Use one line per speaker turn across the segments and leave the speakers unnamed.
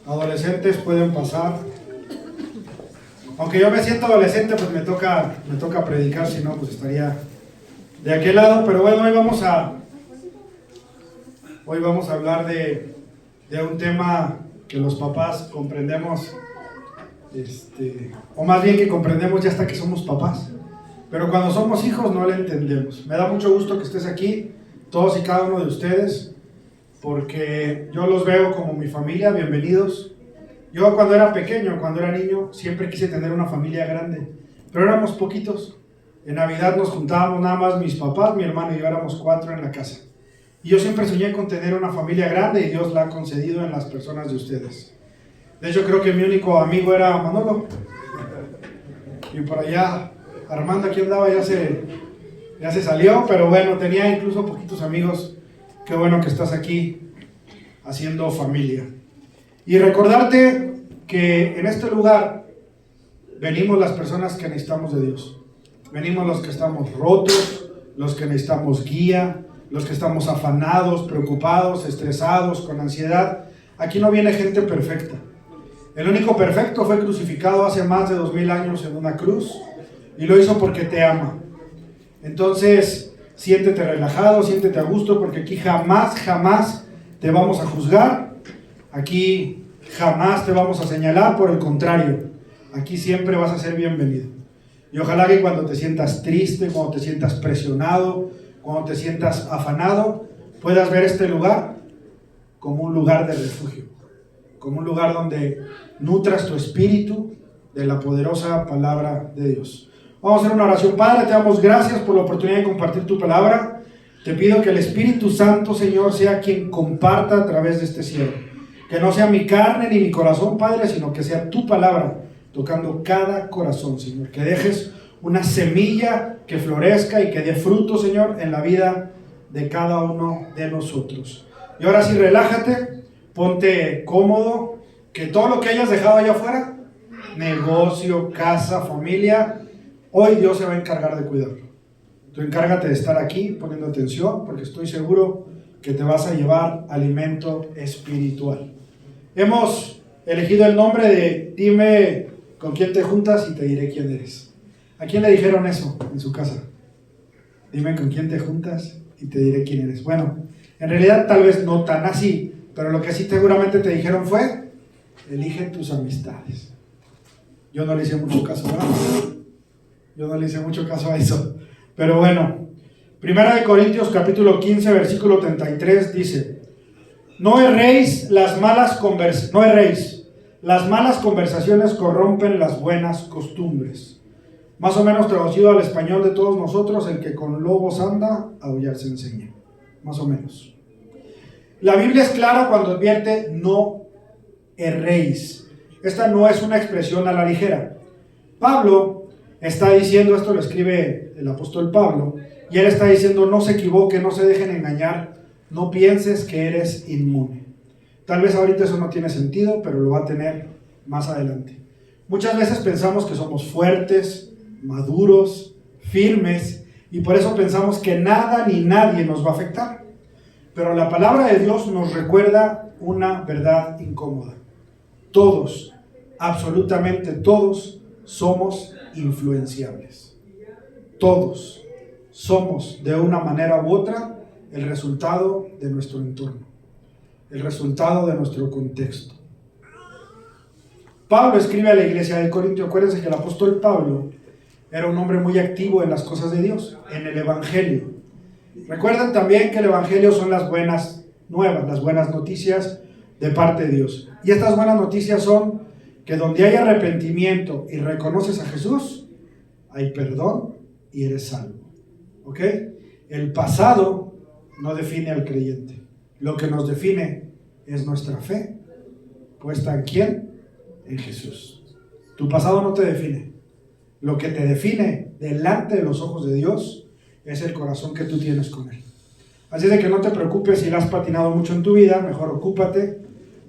Adolescentes pueden pasar. Aunque yo me siento adolescente, pues me toca predicar, si no, pues estaría de aquel lado. Pero bueno, hoy vamos a hablar de un tema que los papás comprendemos, o más bien que comprendemos ya hasta que somos papás. Pero cuando somos hijos no le entendemos. Me da mucho gusto que estés aquí, todos y cada uno de ustedes, porque yo los veo como mi familia. Bienvenidos. Yo cuando era pequeño, cuando era niño, siempre quise tener una familia grande, pero éramos poquitos. En Navidad nos juntábamos nada más mis papás, mi hermano y yo, éramos 4 en la casa. Y yo siempre soñé con tener una familia grande y Dios la ha concedido en las personas de ustedes. De hecho, creo que mi único amigo era Manolo. Y por allá, Armando aquí andaba, ya se salió, pero bueno, tenía incluso poquitos amigos. Qué bueno que estás aquí haciendo familia. Y recordarte que en este lugar venimos las personas que necesitamos de Dios. Venimos los que estamos rotos, los que necesitamos guía, los que estamos afanados, preocupados, estresados, con ansiedad. Aquí no viene gente perfecta. El único perfecto fue crucificado hace más de 2000 años en una cruz y lo hizo porque te ama. Entonces, siéntete relajado, siéntete a gusto, porque aquí jamás te vamos a juzgar. Aquí jamás te vamos a señalar, por el contrario, aquí siempre vas a ser bienvenido. Y ojalá que cuando te sientas triste, cuando te sientas presionado, cuando te sientas afanado, puedas ver este lugar como un lugar de refugio, como un lugar donde nutras tu espíritu de la poderosa palabra de Dios. Vamos a hacer una oración. Padre, te damos gracias por la oportunidad de compartir tu palabra. Te pido que el Espíritu Santo, Señor, sea quien comparta a través de este siervo. Que no sea mi carne ni mi corazón, Padre, sino que sea tu palabra tocando cada corazón, Señor. Que dejes una semilla que florezca y que dé fruto, Señor, en la vida de cada uno de nosotros. Y ahora sí, relájate, ponte cómodo, que todo lo que hayas dejado allá afuera, negocio, casa, familia, hoy Dios se va a encargar de cuidarlo. Tú encárgate de estar aquí poniendo atención, porque estoy seguro que te vas a llevar alimento espiritual. Hemos elegido el nombre de dime con quién te juntas y te diré quién eres. ¿A quién le dijeron eso en su casa? Dime con quién te juntas y te diré quién eres. Bueno, en realidad tal vez no tan así, pero lo que sí seguramente te dijeron fue, elige tus amistades. Yo no le hice mucho caso, ¿verdad? Yo no le hice mucho caso a eso. Pero bueno, 1 Corintios capítulo 15, versículo 33 dice, no erréis, las malas conversaciones corrompen las buenas costumbres. Más o menos traducido al español de todos nosotros, el que con lobos anda, a aullar se enseña. Más o menos. La Biblia es clara cuando advierte, no erréis. Esta no es una expresión a la ligera. Pablo está diciendo, esto lo escribe el apóstol Pablo, y él está diciendo, no se equivoquen, no se dejen engañar, no pienses que eres inmune. Tal vez ahorita eso no tiene sentido, pero lo va a tener más adelante. Muchas veces pensamos que somos fuertes, maduros, firmes, y por eso pensamos que nada ni nadie nos va a afectar. Pero la palabra de Dios nos recuerda una verdad incómoda. Todos, absolutamente todos, somos influenciables. Todos somos de una manera u otra el resultado de nuestro entorno, el resultado de nuestro contexto. Pablo escribe a la iglesia de Corinto. Acuérdense que el apóstol Pablo era un hombre muy activo en las cosas de Dios, en el evangelio. Recuerden también que el evangelio son las buenas nuevas, las buenas noticias de parte de Dios. Y estas buenas noticias son que donde hay arrepentimiento y reconoces a Jesús, hay perdón y eres salvo. ¿Ok? El pasado no define al creyente. Lo que nos define es nuestra fe. ¿Puesta en quién? En Jesús. Tu pasado no te define. Lo que te define delante de los ojos de Dios es el corazón que tú tienes con Él. Así de que no te preocupes si la has patinado mucho en tu vida. Mejor ocúpate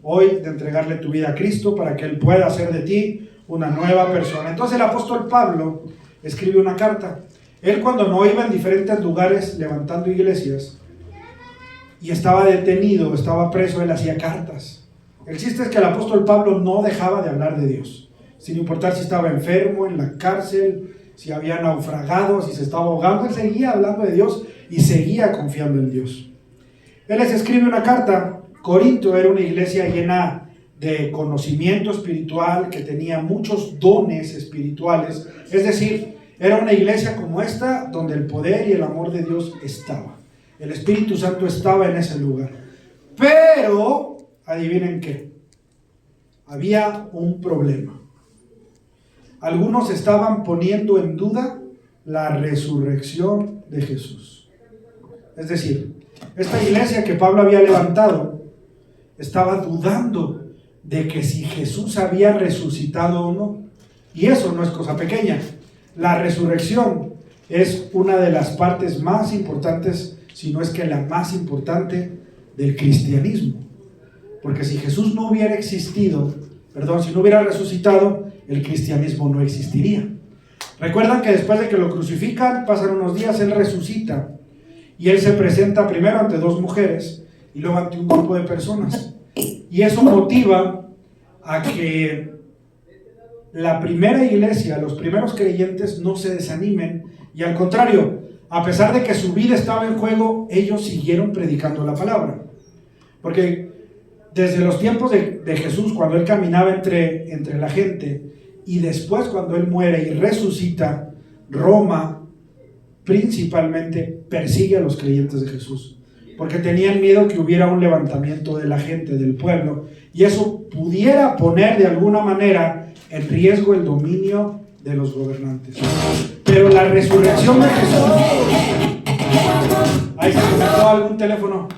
hoy de entregarle tu vida a Cristo para que Él pueda hacer de ti una nueva persona. Entonces el apóstol Pablo escribe una carta. Él, cuando no iba en diferentes lugares levantando iglesias y estaba detenido, estaba preso, él hacía cartas. El chiste es que el apóstol Pablo no dejaba de hablar de Dios, sin importar si estaba enfermo, en la cárcel, si había naufragado, si se estaba ahogando. Él seguía hablando de Dios y seguía confiando en Dios. Él les escribe una carta. Corinto era una iglesia llena de conocimiento espiritual, que tenía muchos dones espirituales. Es decir, era una iglesia como esta, donde el poder y el amor de Dios estaba. El Espíritu Santo estaba en ese lugar. Pero, adivinen qué, había un problema. Algunos estaban poniendo en duda la resurrección de Jesús. Es decir, esta iglesia que Pablo había levantado estaba dudando de que si Jesús había resucitado o no. Y eso no es cosa pequeña. La resurrección es una de las partes más importantes, si no es que la más importante, del cristianismo. Porque si Jesús no hubiera existido, si no hubiera resucitado, el cristianismo no existiría. Recuerdan que después de que lo crucifican, pasan unos días, él resucita y él se presenta primero ante 2 mujeres y luego ante un grupo de personas. Y eso motiva a que la primera iglesia, los primeros creyentes, no se desanimen, y al contrario, a pesar de que su vida estaba en juego, ellos siguieron predicando la palabra. Porque desde los tiempos de Jesús, cuando él caminaba entre la gente, y después cuando él muere y resucita, Roma principalmente persigue a los creyentes de Jesús, porque tenían miedo que hubiera un levantamiento de la gente, del pueblo, y eso pudiera poner de alguna manera en riesgo el dominio de los gobernantes. Pero la resurrección de Jesús... Ahí se conectó algún teléfono.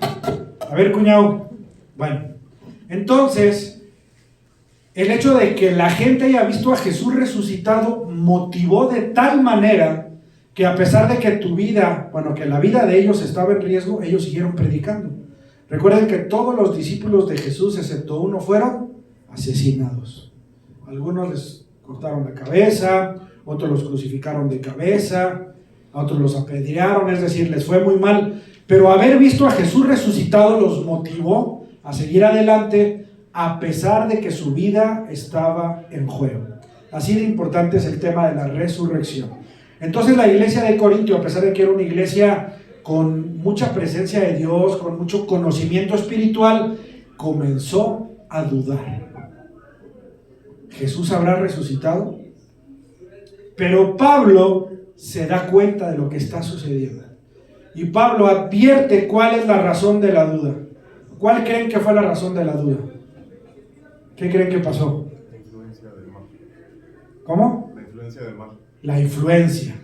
A ver, cuñado. Bueno, entonces, el hecho de que la gente haya visto a Jesús resucitado motivó de tal manera que, a pesar de que que la vida de ellos estaba en riesgo, ellos siguieron predicando. Recuerden que todos los discípulos de Jesús, excepto uno, fueron asesinados. Algunos les cortaron la cabeza, otros los crucificaron de cabeza, a otros los apedrearon, es decir, les fue muy mal. Pero haber visto a Jesús resucitado los motivó a seguir adelante, a pesar de que su vida estaba en juego. Así de importante es el tema de la resurrección. Entonces la iglesia de Corinto, a pesar de que era una iglesia con mucha presencia de Dios, con mucho conocimiento espiritual, comenzó a dudar. ¿Jesús habrá resucitado? Pero Pablo se da cuenta de lo que está sucediendo. Y Pablo advierte cuál es la razón de la duda. ¿Cuál creen que fue la razón de la duda? ¿Qué creen que pasó?
La influencia del mal.
¿Cómo?
La influencia del mal.
La influencia.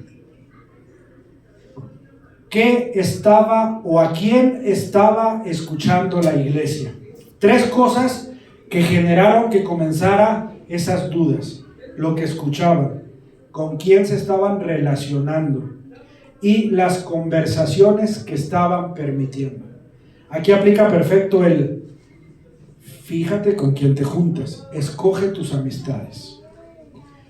¿Qué estaba o a quién estaba escuchando la iglesia? 3 cosas que generaron que comenzara esas dudas: lo que escuchaban, con quién se estaban relacionando y las conversaciones que estaban permitiendo. Aquí aplica perfecto el fíjate con quién te juntas, escoge tus amistades.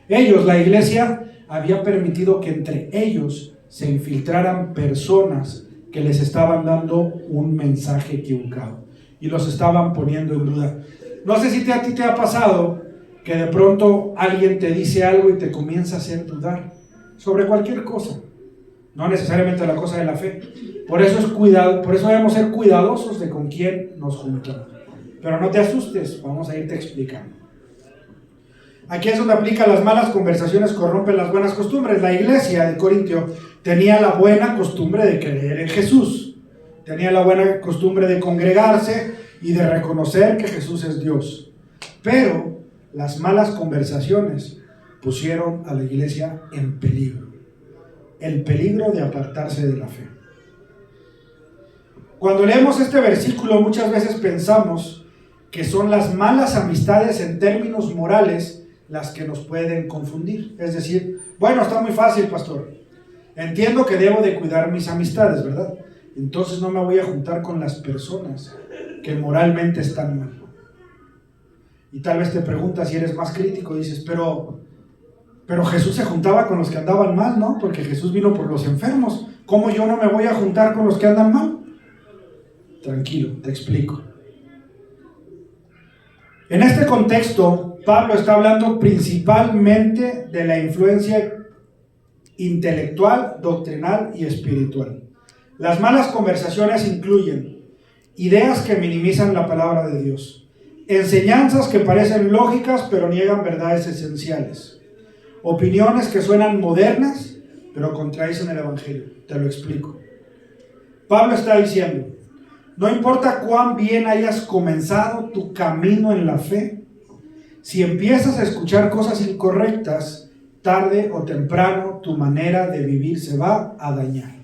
Ellos, la iglesia, había permitido que entre ellos se infiltraran personas que les estaban dando un mensaje equivocado y los estaban poniendo en duda. No sé si a ti te ha pasado que de pronto alguien te dice algo y te comienza a hacer dudar sobre cualquier cosa, no necesariamente la cosa de la fe. Por eso debemos ser cuidadosos de con quién nos juntamos. Pero no te asustes, vamos a irte explicando. Aquí es donde aplica: las malas conversaciones corrompen las buenas costumbres. La iglesia de Corintio tenía la buena costumbre de creer en Jesús, tenía la buena costumbre de congregarse y de reconocer que Jesús es Dios. Pero las malas conversaciones pusieron a la iglesia en peligro. El peligro de apartarse de la fe. Cuando leemos este versículo, muchas veces pensamos que son las malas amistades en términos morales las que nos pueden confundir. Es decir, bueno, está muy fácil, pastor. Entiendo que debo de cuidar mis amistades, ¿verdad? Entonces no me voy a juntar con las personas que moralmente están mal. Y tal vez te preguntas, si eres más crítico, dices, pero Pero Jesús se juntaba con los que andaban mal, ¿no? Porque Jesús vino por los enfermos. ¿Cómo yo no me voy a juntar con los que andan mal? Tranquilo, te explico. En este contexto, Pablo está hablando principalmente de la influencia intelectual, doctrinal y espiritual. Las malas conversaciones incluyen ideas que minimizan la palabra de Dios, enseñanzas que parecen lógicas pero niegan verdades esenciales, opiniones que suenan modernas pero contradicen el Evangelio. Te lo explico. Pablo está diciendo: no importa cuán bien hayas comenzado tu camino en la fe, si empiezas a escuchar cosas incorrectas, tarde o temprano tu manera de vivir se va a dañar.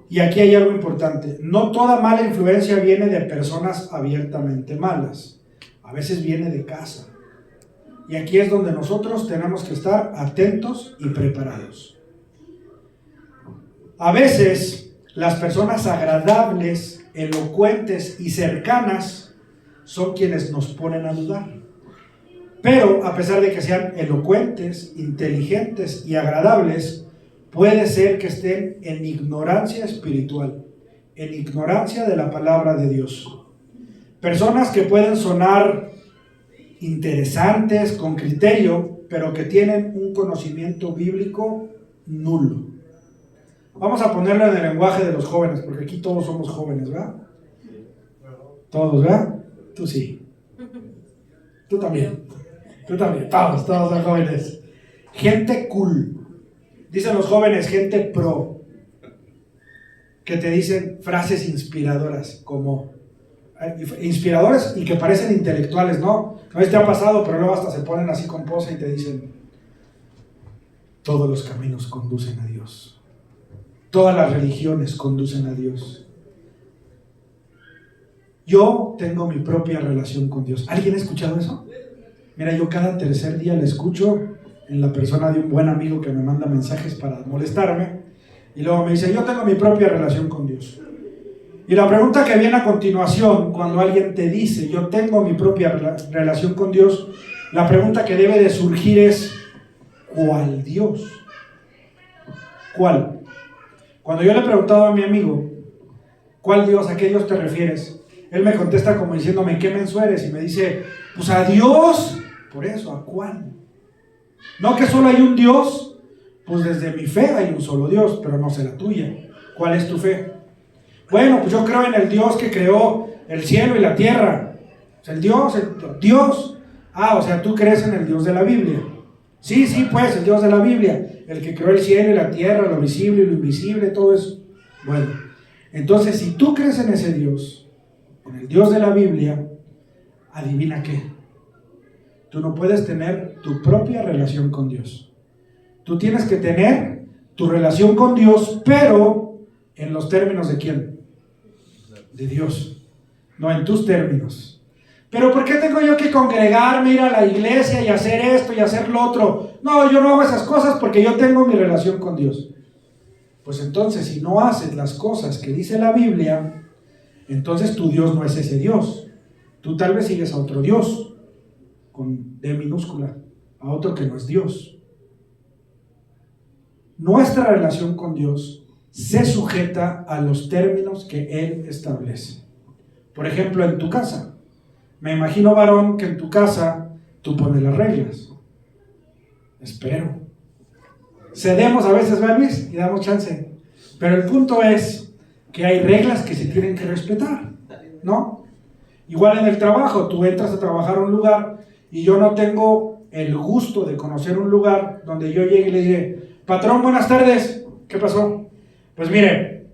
Y aquí hay algo importante: no toda mala influencia viene de personas abiertamente malas, a veces viene de casa. Y aquí es donde nosotros tenemos que estar atentos y preparados. A veces las personas agradables, elocuentes y cercanas son quienes nos ponen a dudar. Pero a pesar de que sean elocuentes, inteligentes y agradables, puede ser que estén en ignorancia espiritual, en ignorancia de la palabra de Dios. Personas que pueden sonar interesantes, con criterio, pero que tienen un conocimiento bíblico nulo. Vamos a ponerlo en el lenguaje de los jóvenes, porque aquí todos somos jóvenes, ¿verdad? Todos, ¿verdad? Tú sí. Tú también. Tú también. Todos son jóvenes. Gente cool. Dicen los jóvenes, gente pro, que te dicen frases inspiradoras, como inspiradoras y que parecen intelectuales, ¿no? No te ha pasado, pero luego hasta se ponen así con pose y te dicen: todos los caminos conducen a Dios. Todas las religiones conducen a Dios. Yo tengo mi propia relación con Dios. ¿Alguien ha escuchado eso? Mira, yo cada tercer día le escucho en la persona de un buen amigo que me manda mensajes para molestarme, y luego me dice: yo tengo mi propia relación con Dios. Y la pregunta que viene a continuación, cuando alguien te dice: yo tengo mi propia relación con Dios, la pregunta que debe de surgir es: ¿cuál Dios? ¿Cuál? Cuando yo le he preguntado a mi amigo: ¿cuál Dios? ¿A qué Dios te refieres? Él me contesta como diciéndome: ¿qué menso eres? Y me dice: pues a Dios. Por eso, ¿a cuál? No que solo hay un Dios. Pues desde mi fe hay un solo Dios, pero no sé la tuya. ¿Cuál es tu fe? Bueno, pues yo creo en el Dios que creó el cielo y la tierra. O sea, el Dios. Ah, o sea, tú crees en el Dios de la Biblia. Sí, pues, el Dios de la Biblia. El que creó el cielo y la tierra, lo visible y lo invisible, todo eso. Bueno, entonces si tú crees en ese Dios, en el Dios de la Biblia, adivina qué. Tú no puedes tener tu propia relación con Dios. Tú tienes que tener tu relación con Dios, pero en los términos ¿de quién? De Dios, no en tus términos. Pero ¿por qué tengo yo que congregarme, ir a la iglesia y hacer esto y hacer lo otro? No, yo no hago esas cosas porque yo tengo mi relación con Dios. Pues entonces, si no haces las cosas que dice la Biblia, entonces tu Dios no es ese Dios. Tú tal vez sigues a otro Dios, con D minúscula, a otro que no es Dios. Nuestra relación con Dios se sujeta a los términos que Él establece. Por ejemplo, en tu casa. Me imagino, varón, que en tu casa tú pones las reglas. Espero. Cedemos a veces, ¿verdad, Luis? Y damos chance. Pero el punto es que hay reglas que se tienen que respetar, ¿no? Igual en el trabajo, tú entras a trabajar a un lugar y yo no tengo el gusto de conocer un lugar donde yo llegue y le diga: patrón, buenas tardes. ¿Qué pasó? Pues mire,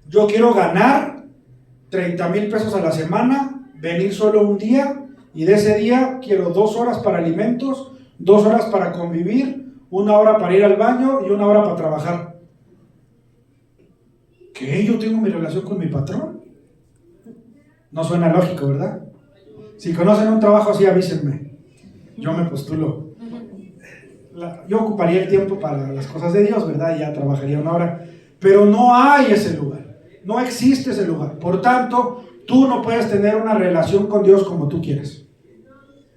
yo quiero ganar 30,000 pesos a la semana, venir solo un día, y de ese día quiero 2 horas para alimentos, 2 horas para convivir, 1 hora para ir al baño y 1 hora para trabajar. ¿Qué? ¿Yo tengo mi relación con mi patrón? No suena lógico, ¿verdad? Si conocen un trabajo así, avísenme. Yo me postulo. Yo ocuparía el tiempo para las cosas de Dios, ¿verdad? Y ya trabajaría 1 hora. Pero no hay ese lugar. No existe ese lugar. Por tanto, tú no puedes tener una relación con Dios como tú quieres.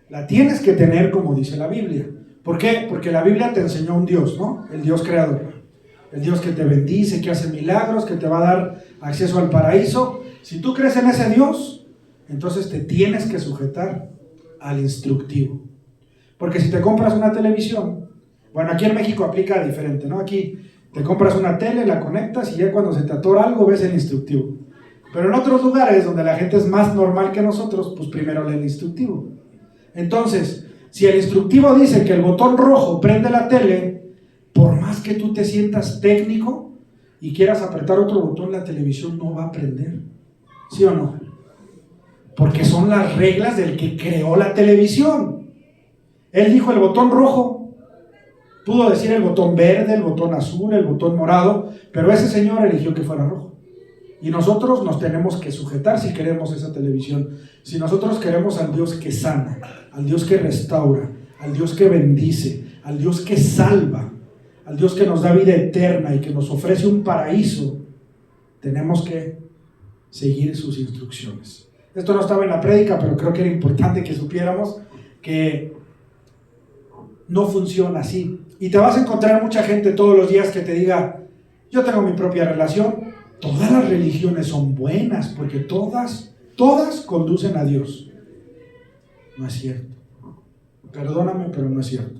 La tienes que tener como dice la Biblia. ¿Por qué? Porque la Biblia te enseñó un Dios, ¿no? El Dios creador. El Dios que te bendice, que hace milagros, que te va a dar acceso al paraíso. Si tú crees en ese Dios, entonces te tienes que sujetar al instructivo. Porque si te compras una televisión, bueno, aquí en México aplica diferente, ¿no? Aquí te compras una tele, la conectas y ya cuando se te atora algo ves el instructivo. Pero en otros lugares donde la gente es más normal que nosotros, pues primero lee el instructivo. Entonces, si el instructivo dice que el botón rojo prende la tele, por más que tú te sientas técnico y quieras apretar otro botón, la televisión no va a prender. ¿Sí o no? Porque son las reglas del que creó la televisión. Él dijo el botón rojo, pudo decir el botón verde, el botón azul, el botón morado, pero ese señor eligió que fuera rojo. Y nosotros nos tenemos que sujetar si queremos esa televisión. Si nosotros queremos al Dios que sana, al Dios que restaura, al Dios que bendice, al Dios que salva, al Dios que nos da vida eterna y que nos ofrece un paraíso, tenemos que seguir sus instrucciones. Esto no estaba en la prédica, pero creo que era importante que supiéramos que no funciona así. Y te vas a encontrar mucha gente todos los días que te diga, yo tengo mi propia relación. Todas las religiones son buenas porque todas conducen a Dios. No es cierto. Perdóname, pero no es cierto.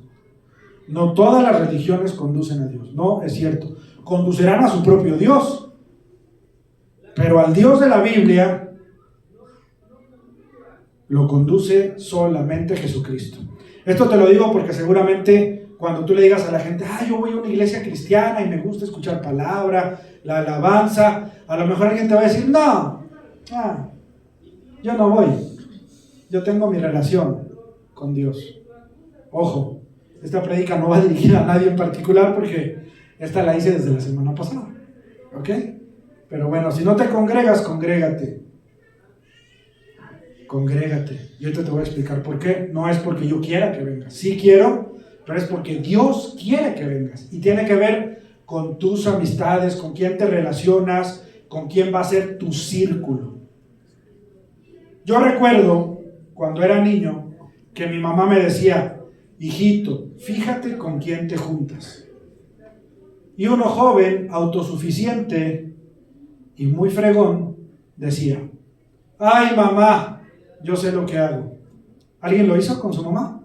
No todas las religiones conducen a Dios. No es cierto. Conducirán a su propio Dios. Pero al Dios de la Biblia lo conduce solamente Jesucristo. Esto te lo digo porque seguramente cuando tú le digas a la gente, yo voy a una iglesia cristiana y me gusta escuchar palabra, la alabanza, a lo mejor alguien te va a decir, no, yo no voy, yo tengo mi relación con Dios. Ojo, esta prédica no va dirigida a nadie en particular porque esta la hice desde la semana pasada, ¿ok? Pero bueno, si no te congregas, congrégate. Y ahorita te voy a explicar por qué. No es porque yo quiera que vengas, sí quiero, pero es porque Dios quiere que vengas. Y tiene que ver con tus amistades, con quién te relacionas, con quién va a ser tu círculo. Yo recuerdo cuando era niño que mi mamá me decía, hijito, fíjate con quién te juntas. Y uno joven, autosuficiente y muy fregón, decía, ay mamá, yo sé lo que hago. ¿Alguien lo hizo con su mamá?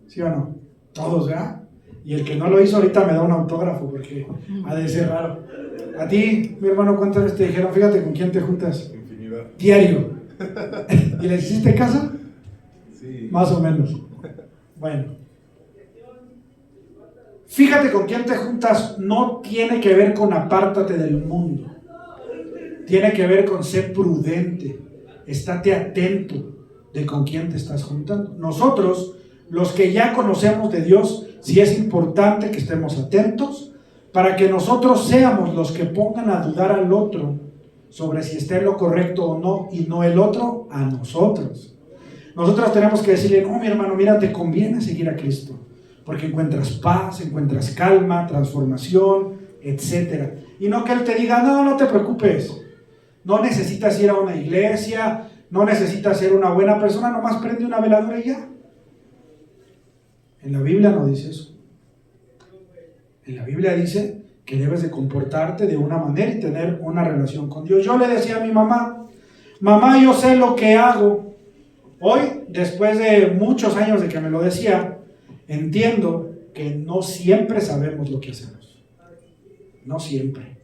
¿Sí o no? Todos, ¿verdad? Y el que no lo hizo ahorita me da un autógrafo porque ha de ser raro. A ti, mi hermano, ¿cuántas veces te dijeron, fíjate con quién te juntas?
Infinidad.
Diario. ¿Y les hiciste caso?
Sí.
Más o menos. Bueno. Fíjate con quién te juntas no tiene que ver con apártate del mundo. Tiene que ver con ser prudente. Estate atento de con quién te estás juntando. Nosotros, los que ya conocemos de Dios, sí es importante que estemos atentos para que nosotros seamos los que pongan a dudar al otro sobre si está en lo correcto o no, y no el otro a nosotros. Nosotros tenemos que decirle, no, mi hermano, mira, te conviene seguir a Cristo, porque encuentras paz, encuentras calma, transformación, etc. Y no que Él te diga, no te preocupes. No necesitas ir a una iglesia, no necesitas ser una buena persona, nomás prende una veladora y ya. En la Biblia no dice eso. En la Biblia dice que debes de comportarte de una manera y tener una relación con Dios. Yo le decía a mi mamá, mamá, yo sé lo que hago. Hoy, después de muchos años de que me lo decía, entiendo que no siempre sabemos lo que hacemos. No siempre.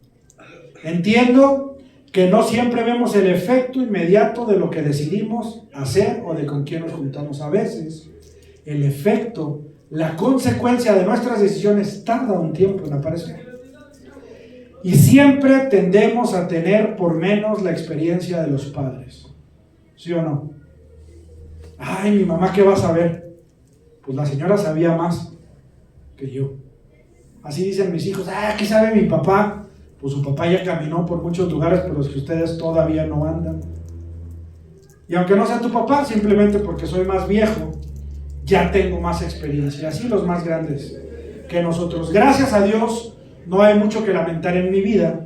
Entiendo que no siempre vemos el efecto inmediato de lo que decidimos hacer o de con quién nos juntamos. A veces, el efecto, la consecuencia de nuestras decisiones tarda un tiempo en aparecer. Y siempre tendemos a tener por menos la experiencia de los padres. ¿Sí o no? Ay, mi mamá, ¿qué va a saber? Pues la señora sabía más que yo. Así dicen mis hijos, ¿qué sabe mi papá? Pues su papá ya caminó por muchos lugares por los que ustedes todavía no andan. Y aunque no sea tu papá, simplemente porque soy más viejo, ya tengo más experiencia. Así los más grandes que nosotros. Gracias a Dios, no hay mucho que lamentar en mi vida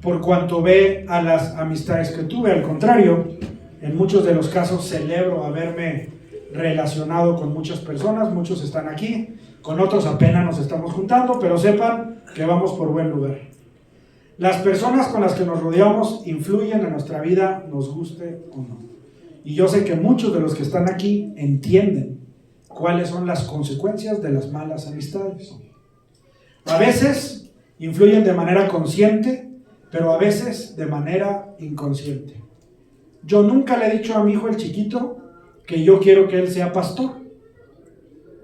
por cuanto ve a las amistades que tuve. Al contrario, en muchos de los casos celebro haberme relacionado con muchas personas, muchos están aquí, con otros apenas nos estamos juntando, pero sepan que vamos por buen lugar. Las personas con las que nos rodeamos influyen en nuestra vida, nos guste o no. Y yo sé que muchos de los que están aquí entienden cuáles son las consecuencias de las malas amistades. A veces influyen de manera consciente, pero a veces de manera inconsciente. Yo nunca le he dicho a mi hijo el chiquito que yo quiero que él sea pastor.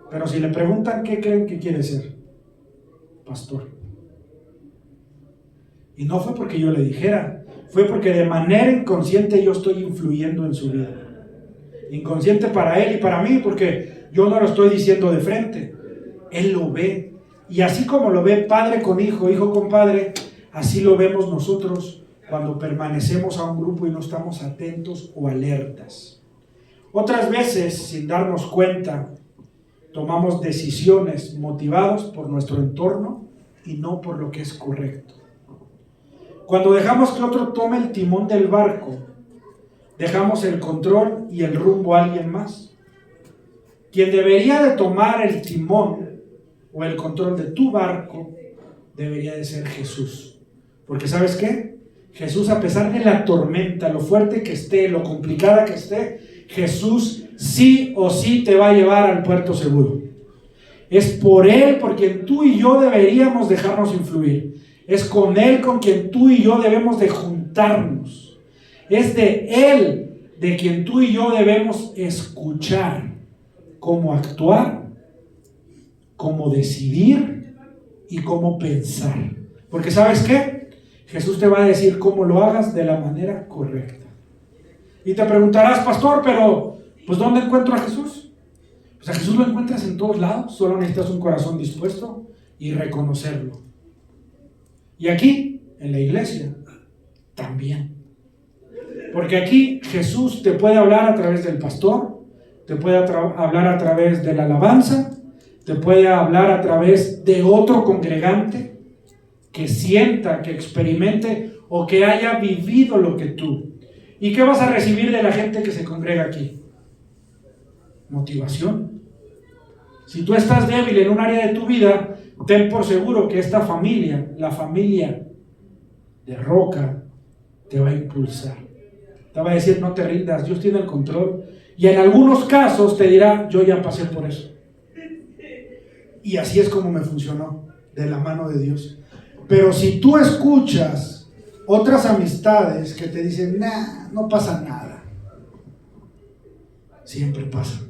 Pero si le preguntan qué creen que quiere ser, pastor. Y no fue porque yo le dijera, fue porque de manera inconsciente yo estoy influyendo en su vida. Inconsciente para él y para mí, porque yo no lo estoy diciendo de frente. Él lo ve. Y así como lo ve padre con hijo, hijo con padre, así lo vemos nosotros cuando permanecemos a un grupo y no estamos atentos o alertas. Otras veces, sin darnos cuenta, tomamos decisiones motivados por nuestro entorno y no por lo que es correcto. Cuando dejamos que otro tome el timón del barco, dejamos el control y el rumbo a alguien más. Quien debería de tomar el timón o el control de tu barco debería de ser Jesús. Porque ¿sabes qué? Jesús, a pesar de la tormenta, lo fuerte que esté, lo complicada que esté, Jesús sí o sí te va a llevar al puerto seguro. Es por Él por quien tú y yo deberíamos dejarnos influir. Es con Él con quien tú y yo debemos de juntarnos. Es de Él de quien tú y yo debemos escuchar cómo actuar, cómo decidir y cómo pensar. Porque ¿sabes qué? Jesús te va a decir cómo lo hagas de la manera correcta. Y te preguntarás, pastor, pero pues ¿dónde encuentro a Jesús? Pues a Jesús lo encuentras en todos lados, solo necesitas un corazón dispuesto y reconocerlo. Y aquí, en la iglesia, también. Porque aquí Jesús te puede hablar a través del pastor, te puede hablar a través de la alabanza, te puede hablar a través de otro congregante que sienta, que experimente o que haya vivido lo que tú. ¿Y qué vas a recibir de la gente que se congrega aquí? Motivación. Si tú estás débil en un área de tu vida, ten por seguro que esta familia, la familia de Roca, te va a impulsar. Te va a decir, no te rindas, Dios tiene el control. Y en algunos casos te dirá, yo ya pasé por eso. Y así es como me funcionó, de la mano de Dios. Pero si tú escuchas otras amistades que te dicen, nah, no pasa nada. Siempre pasa.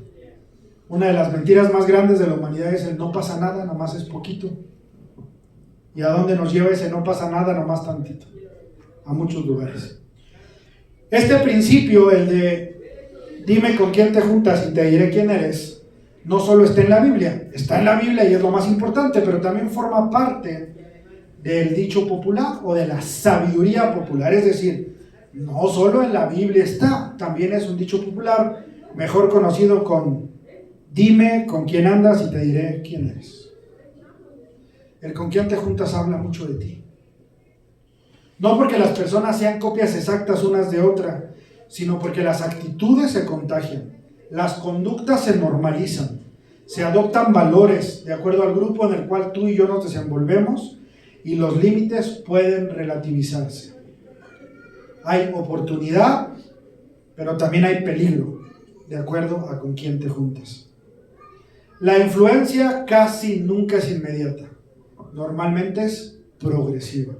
Una de las mentiras más grandes de la humanidad es el no pasa nada, nomás es poquito. ¿Y a dónde nos lleva ese no pasa nada, nomás tantito? A muchos lugares. Este principio, el de dime con quién te juntas y te diré quién eres, no solo está en la Biblia, está en la Biblia y es lo más importante, pero también forma parte del dicho popular o de la sabiduría popular. Es decir, no solo en la Biblia está, también es un dicho popular, mejor conocido con dime con quién andas y te diré quién eres. El con quién te juntas habla mucho de ti. No porque las personas sean copias exactas unas de otras, sino porque las actitudes se contagian, las conductas se normalizan, se adoptan valores de acuerdo al grupo en el cual tú y yo nos desenvolvemos y los límites pueden relativizarse. Hay oportunidad, pero también hay peligro, de acuerdo a con quién te juntas. La influencia casi nunca es inmediata, normalmente es progresiva.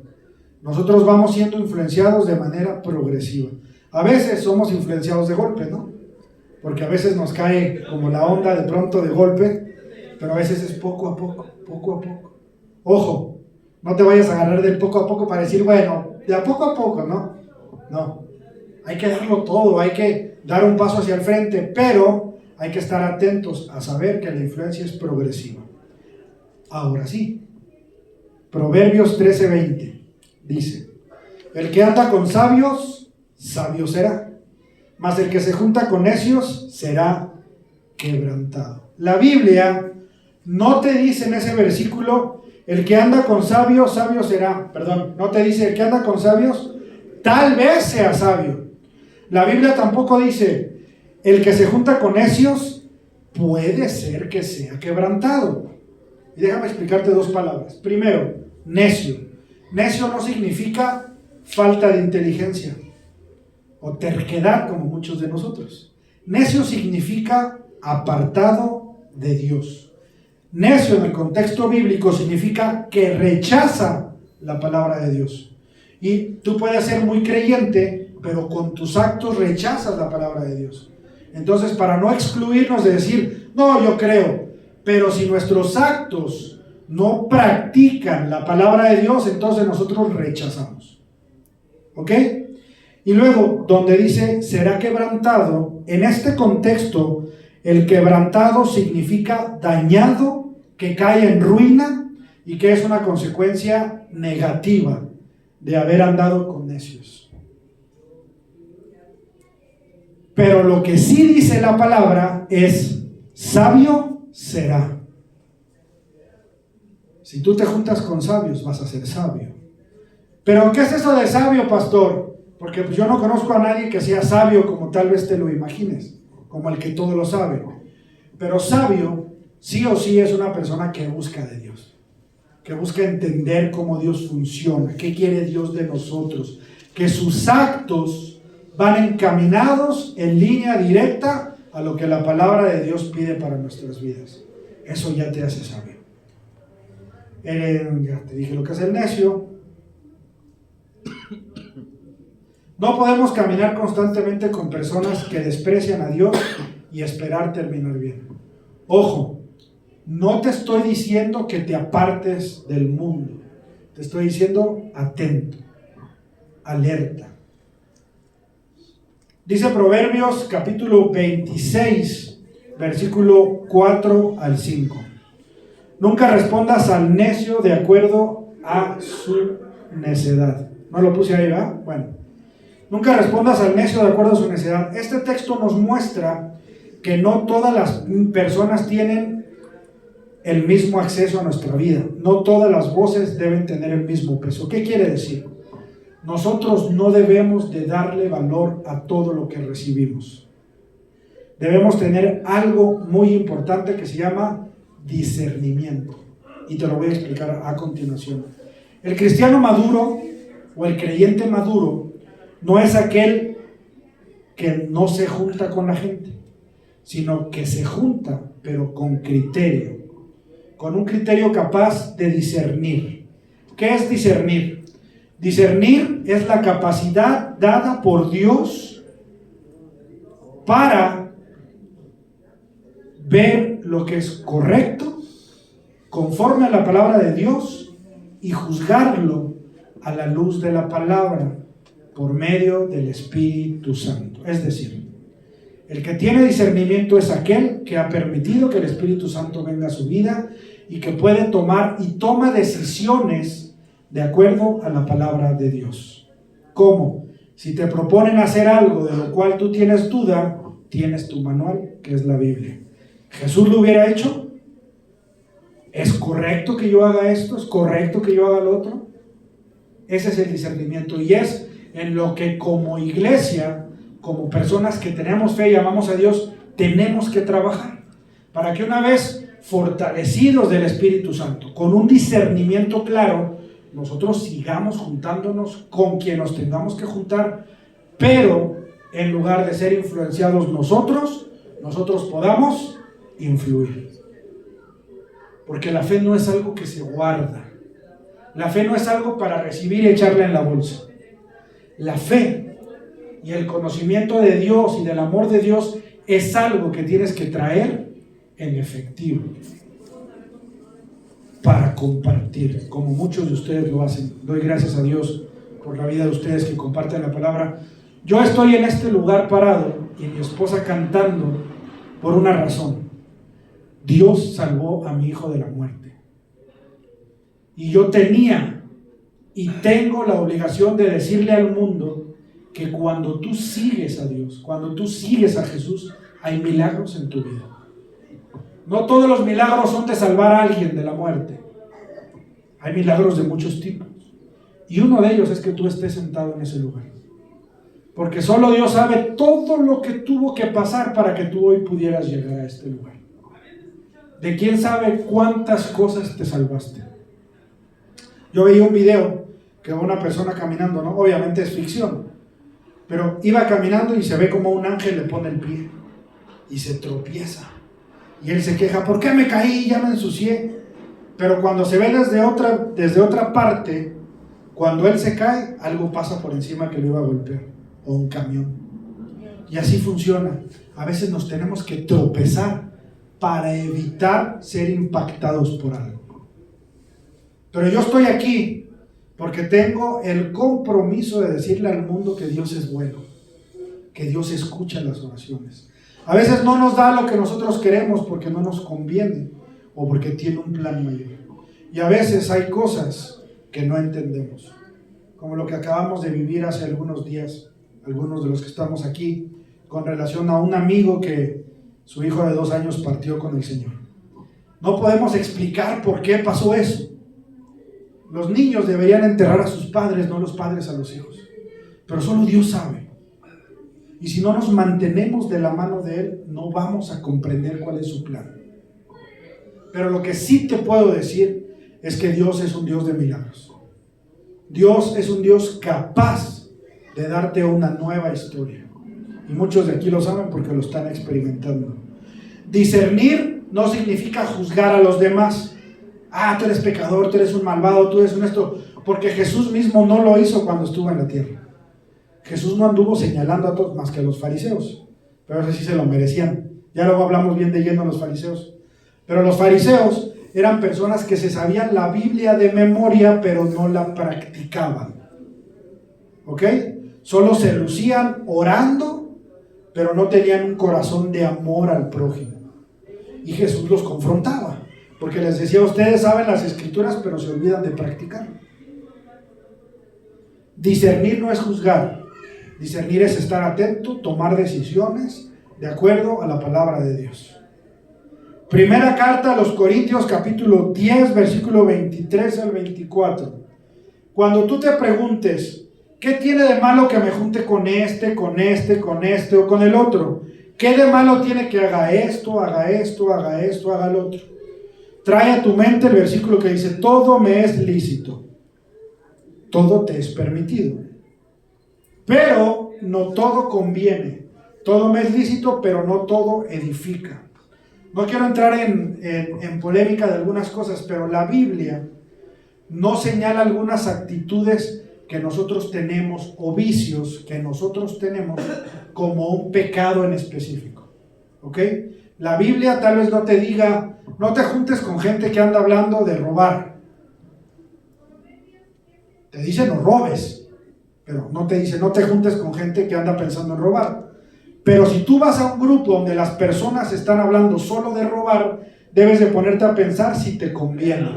Nosotros vamos siendo influenciados de manera progresiva. A veces somos influenciados de golpe, ¿no? Porque a veces nos cae como la onda de pronto de golpe, pero a veces es poco a poco, poco a poco. Ojo, no te vayas a agarrar del poco a poco para decir, bueno, de a poco, ¿no? No, hay que darlo todo, hay que dar un paso hacia el frente, pero hay que estar atentos a saber que la influencia es progresiva. Ahora sí, Proverbios 13:20 dice, el que anda con sabios, sabio será, mas el que se junta con necios será quebrantado. La Biblia no te dice en ese versículo, el que anda con sabios, sabio será. Perdón, no te dice el que anda con sabios, tal vez sea sabio. La Biblia tampoco dice, el que se junta con necios, puede ser que sea quebrantado. Y déjame explicarte dos palabras. Primero, necio. Necio no significa falta de inteligencia o terquedad como muchos de nosotros. Necio significa apartado de Dios. Necio en el contexto bíblico significa que rechaza la palabra de Dios. Y tú puedes ser muy creyente, pero con tus actos rechazas la palabra de Dios. Entonces, para no excluirnos de decir, no, yo creo, pero si nuestros actos no practican la palabra de Dios, entonces nosotros rechazamos. ¿Ok? Y luego, donde dice, será quebrantado, en este contexto, el quebrantado significa dañado, que cae en ruina y que es una consecuencia negativa de haber andado con necios. Pero lo que sí dice la palabra es, sabio será. Si tú te juntas con sabios, vas a ser sabio. Pero ¿qué es eso de sabio, pastor? Porque pues yo no conozco a nadie que sea sabio como tal vez te lo imagines, como el que todo lo sabe. Pero sabio, sí o sí, es una persona que busca de Dios, que busca entender cómo Dios funciona, qué quiere Dios de nosotros, que sus actos van encaminados en línea directa a lo que la palabra de Dios pide para nuestras vidas. Eso ya te hace sabio. Ya te dije lo que es el necio. No podemos caminar constantemente con personas que desprecian a Dios y esperar terminar bien. Ojo, no te estoy diciendo que te apartes del mundo. Te estoy diciendo atento, alerta. Dice Proverbios capítulo 26, versículo 4 al 5. Nunca respondas al necio de acuerdo a su necedad. No lo puse ahí, ¿verdad? Bueno. Nunca respondas al necio de acuerdo a su necedad. Este texto nos muestra que no todas las personas tienen el mismo acceso a nuestra vida. No todas las voces deben tener el mismo peso. ¿Qué quiere decir? Nosotros no debemos de darle valor a todo lo que recibimos. Debemos tener algo muy importante que se llama discernimiento. Y te lo voy a explicar a continuación. El cristiano maduro o el creyente maduro no es aquel que no se junta con la gente, sino que se junta, pero con criterio, con un criterio capaz de discernir. ¿Qué es discernir? Discernir es la capacidad dada por Dios para ver lo que es correcto, conforme a la palabra de Dios, y juzgarlo a la luz de la palabra, por medio del Espíritu Santo. Es decir, el que tiene discernimiento es aquel que ha permitido que el Espíritu Santo venga a su vida y que puede tomar y toma decisiones de acuerdo a la palabra de Dios. ¿Cómo? Si te proponen hacer algo de lo cual tú tienes duda, tienes tu manual, que es la Biblia. ¿Jesús lo hubiera hecho? ¿Es correcto que yo haga esto? ¿Es correcto que yo haga lo otro? Ese es el discernimiento, y es en lo que como iglesia, como personas que tenemos fe y amamos a Dios, tenemos que trabajar para que una vez fortalecidos del Espíritu Santo, con un discernimiento claro, nosotros sigamos juntándonos con quien nos tengamos que juntar, pero en lugar de ser influenciados nosotros podamos influir. Porque la fe no es algo que se guarda. La fe no es algo para recibir y echarla en la bolsa. La fe y el conocimiento de Dios y del amor de Dios es algo que tienes que traer en efectivo para compartir, como muchos de ustedes lo hacen. Doy gracias a Dios por la vida de ustedes que comparten la palabra. Yo estoy en este lugar parado y mi esposa cantando por una razón. Dios salvó a mi hijo de la muerte. Y yo tenía y tengo la obligación de decirle al mundo que cuando tú sigues a Dios, cuando tú sigues a Jesús, hay milagros en tu vida. No todos los milagros son de salvar a alguien de la muerte. Hay milagros de muchos tipos. Y uno de ellos es que tú estés sentado en ese lugar. Porque solo Dios sabe todo lo que tuvo que pasar para que tú hoy pudieras llegar a este lugar. De quién sabe cuántas cosas te salvaste. Yo veía un video que una persona caminando, ¿no? Obviamente es ficción, pero iba caminando y se ve como un ángel le pone el pie y se tropieza. Y él se queja, ¿por qué me caí? Ya me ensucié. Pero cuando se ve desde otra parte, cuando él se cae, algo pasa por encima que lo iba a golpear, o un camión. Y así funciona. A veces nos tenemos que tropezar para evitar ser impactados por algo. Pero yo estoy aquí porque tengo el compromiso de decirle al mundo que Dios es bueno, que Dios escucha las oraciones. A veces no nos da lo que nosotros queremos porque no nos conviene o porque tiene un plan mayor. Y a veces hay cosas que no entendemos, como lo que acabamos de vivir hace algunos días, algunos de los que estamos aquí, con relación a un amigo que su hijo de 2 años partió con el Señor. No podemos explicar por qué pasó eso. Los niños deberían enterrar a sus padres, no los padres a los hijos. Pero solo Dios sabe. Y si no nos mantenemos de la mano de Él, no vamos a comprender cuál es su plan. Pero lo que sí te puedo decir es que Dios es un Dios de milagros. Dios es un Dios capaz de darte una nueva historia. Y muchos de aquí lo saben porque lo están experimentando. Discernir no significa juzgar a los demás. Tú eres pecador, tú eres un malvado, tú eres un esto. Porque Jesús mismo no lo hizo cuando estuvo en la tierra. Jesús no anduvo señalando a todos más que a los fariseos. Pero eso sí se lo merecían. Ya luego hablamos bien de lleno a los fariseos. Pero los fariseos eran personas que se sabían la Biblia de memoria, pero no la practicaban. ¿Ok? Solo se lucían orando, pero no tenían un corazón de amor al prójimo. Y Jesús los confrontaba, porque les decía, ustedes saben las escrituras, pero se olvidan de practicar. Discernir no es juzgar. Discernir es estar atento, tomar decisiones de acuerdo a la palabra de Dios. Primera carta a los Corintios, capítulo 10, versículo 23 al 24. Cuando tú te preguntes, ¿qué tiene de malo que me junte con este o con el otro? ¿Qué de malo tiene que haga esto, haga el otro? Trae a tu mente el versículo que dice, todo me es lícito, todo te es permitido, pero no todo conviene. Todo me es lícito, pero no todo edifica. No quiero entrar en polémica de algunas cosas, pero la Biblia no señala algunas actitudes que nosotros tenemos o vicios que nosotros tenemos como un pecado en específico. ¿Ok? La Biblia tal vez no te diga, no te juntes con gente que anda hablando de robar. Te dice no robes, pero no te dice no te juntes con gente que anda pensando en robar. Pero si tú vas a un grupo donde las personas están hablando solo de robar, debes de ponerte a pensar si te conviene.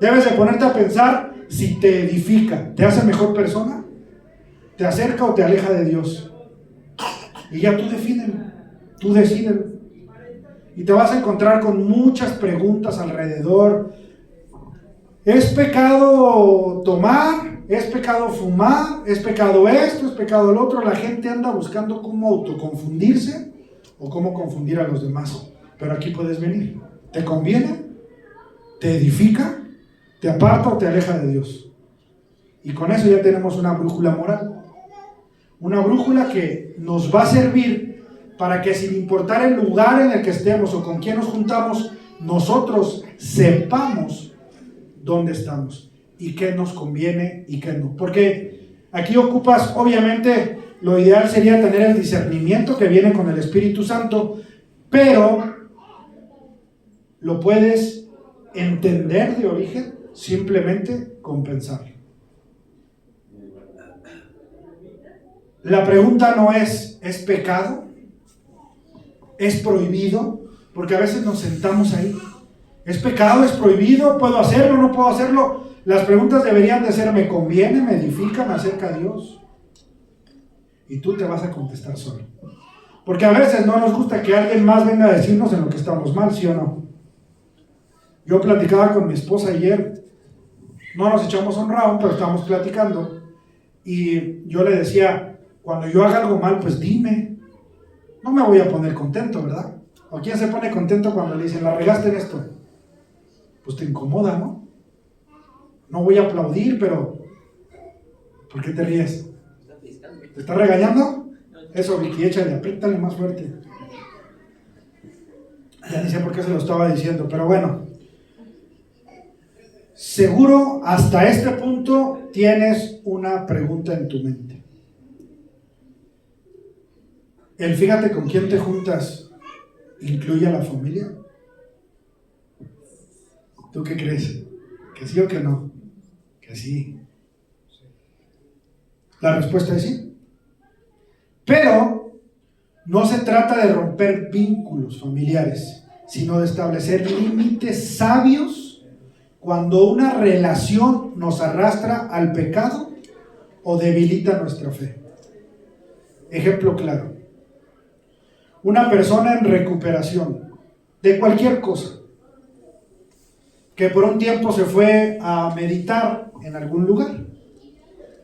Debes de ponerte a pensar si te edifica, ¿te hace mejor persona? ¿Te acerca o te aleja de Dios? Y ya tú decídelo. Y te vas a encontrar con muchas preguntas alrededor. ¿Es pecado tomar? ¿Es pecado fumar? ¿Es pecado esto? ¿Es pecado lo otro? La gente anda buscando cómo autoconfundirse o cómo confundir a los demás. Pero aquí puedes venir. ¿Te conviene? ¿Te edifica? ¿Te aparta o te aleja de Dios? Y con eso ya tenemos una brújula moral. Una brújula que nos va a servir para que sin importar el lugar en el que estemos o con quién nos juntamos, nosotros sepamos dónde estamos y qué nos conviene y qué no. Porque aquí ocupas, obviamente, lo ideal sería tener el discernimiento que viene con el Espíritu Santo, pero lo puedes entender de origen simplemente con pensarlo. La pregunta no ¿es pecado? ¿Es prohibido? Porque a veces nos sentamos ahí. ¿Es pecado? ¿Es prohibido? ¿Puedo hacerlo? ¿No puedo hacerlo? Las preguntas deberían de ser ¿me conviene? ¿Me edifica? ¿Me acerca a Dios? Y tú te vas a contestar solo. Porque a veces no nos gusta que alguien más venga a decirnos en lo que estamos mal, ¿sí o no? Yo platicaba con mi esposa ayer. No nos echamos un round, pero estábamos platicando. Y yo le decía, cuando yo haga algo mal, pues dime. No me voy a poner contento, ¿verdad? ¿O quién se pone contento cuando le dicen, la regaste en esto? Pues te incomoda, ¿no? No voy a aplaudir, pero ¿por qué te ríes? ¿Te está regañando? Eso, Vicky, échale, apriétale más fuerte. Ya ni sé por qué se lo estaba diciendo, pero bueno. Seguro hasta este punto tienes una pregunta en tu mente. El fíjate con quién te juntas, ¿incluye a la familia? ¿Tú qué crees? ¿Que sí o que no? Que sí. La respuesta es sí. Pero no se trata de romper vínculos familiares, sino de establecer límites sabios cuando una relación nos arrastra al pecado o debilita nuestra fe. Ejemplo claro. Una persona en recuperación de cualquier cosa, que por un tiempo se fue a meditar en algún lugar.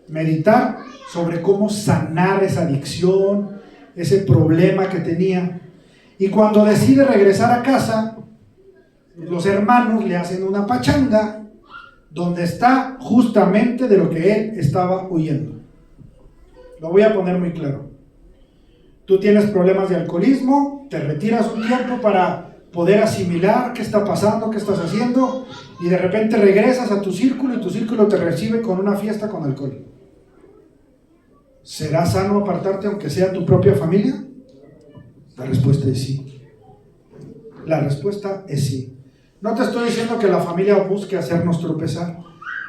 Meditar sobre cómo sanar esa adicción, ese problema que tenía. Y cuando decide regresar a casa, los hermanos le hacen una pachanga donde está justamente de lo que él estaba huyendo. Lo voy a poner muy claro. Tú tienes problemas de alcoholismo, te retiras un tiempo para poder asimilar qué está pasando, qué estás haciendo, y de repente regresas a tu círculo y tu círculo te recibe con una fiesta con alcohol. ¿Será sano apartarte aunque sea tu propia familia? La respuesta es sí. La respuesta es sí. No te estoy diciendo que la familia busque hacernos tropezar,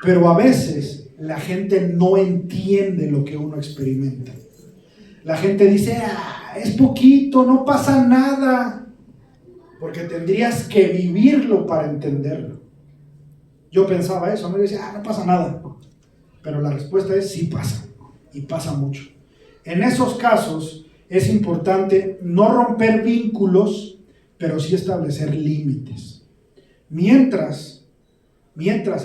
pero a veces la gente no entiende lo que uno experimenta. La gente dice, es poquito, no pasa nada, porque tendrías que vivirlo para entenderlo. Yo pensaba eso, me decía, no pasa nada, pero la respuesta es sí pasa, y pasa mucho. En esos casos es importante no romper vínculos, pero sí establecer límites. Mientras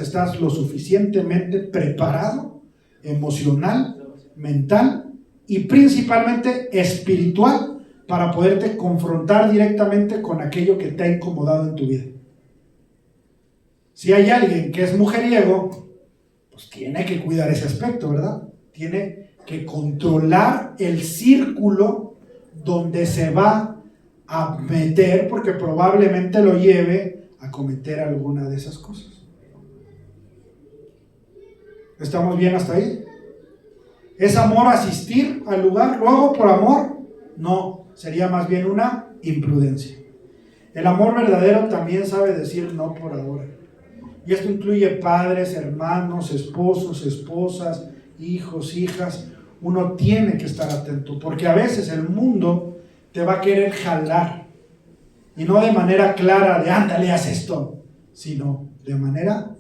estás lo suficientemente preparado, emocional, mental y principalmente espiritual, para poderte confrontar directamente con aquello que te ha incomodado en tu vida. Si hay alguien que es mujeriego, pues tiene que cuidar ese aspecto, ¿verdad? Tiene que controlar el círculo donde se va a meter, porque probablemente lo lleve a cometer alguna de esas cosas. ¿Estamos bien hasta ahí? ¿Es amor asistir al lugar? ¿Lo hago por amor? No, sería más bien una imprudencia. El amor verdadero también sabe decir no por ahora. Y esto incluye padres, hermanos, esposos, esposas, hijos, hijas. Uno tiene que estar atento, porque a veces el mundo te va a querer jalar. Y no de manera clara de ándale, haz esto, sino de manera,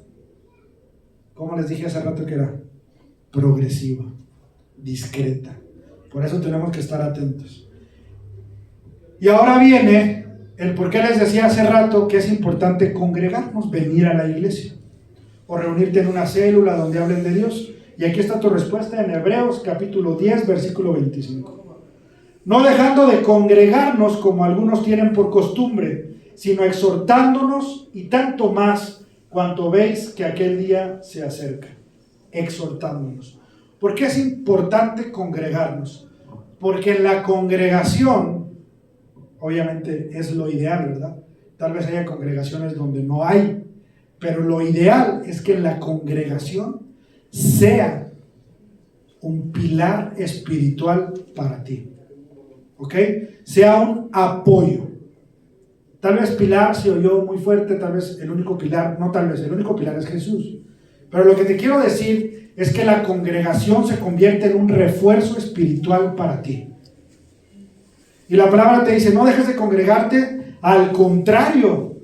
como les dije hace rato que era, progresiva, discreta. Por eso tenemos que estar atentos. Y ahora viene el por qué les decía hace rato que es importante congregarnos, venir a la iglesia o reunirte en una célula donde hablen de Dios. Y aquí está tu respuesta en Hebreos capítulo 10, versículo 25. No dejando de congregarnos como algunos tienen por costumbre, sino exhortándonos, y tanto más cuanto veis que aquel día se acerca. Exhortándonos. ¿Por qué es importante congregarnos? Porque en la congregación, obviamente es lo ideal, ¿verdad? Tal vez haya congregaciones donde no hay, pero lo ideal es que en la congregación sea un pilar espiritual para ti, ¿ok? Sea un apoyo. Tal vez pilar se oyó muy fuerte, tal vez el único pilar, no tal vez, el único pilar es Jesús. Pero lo que te quiero decir es que la congregación se convierte en un refuerzo espiritual para ti. Y la palabra te dice, no dejes de congregarte, al contrario,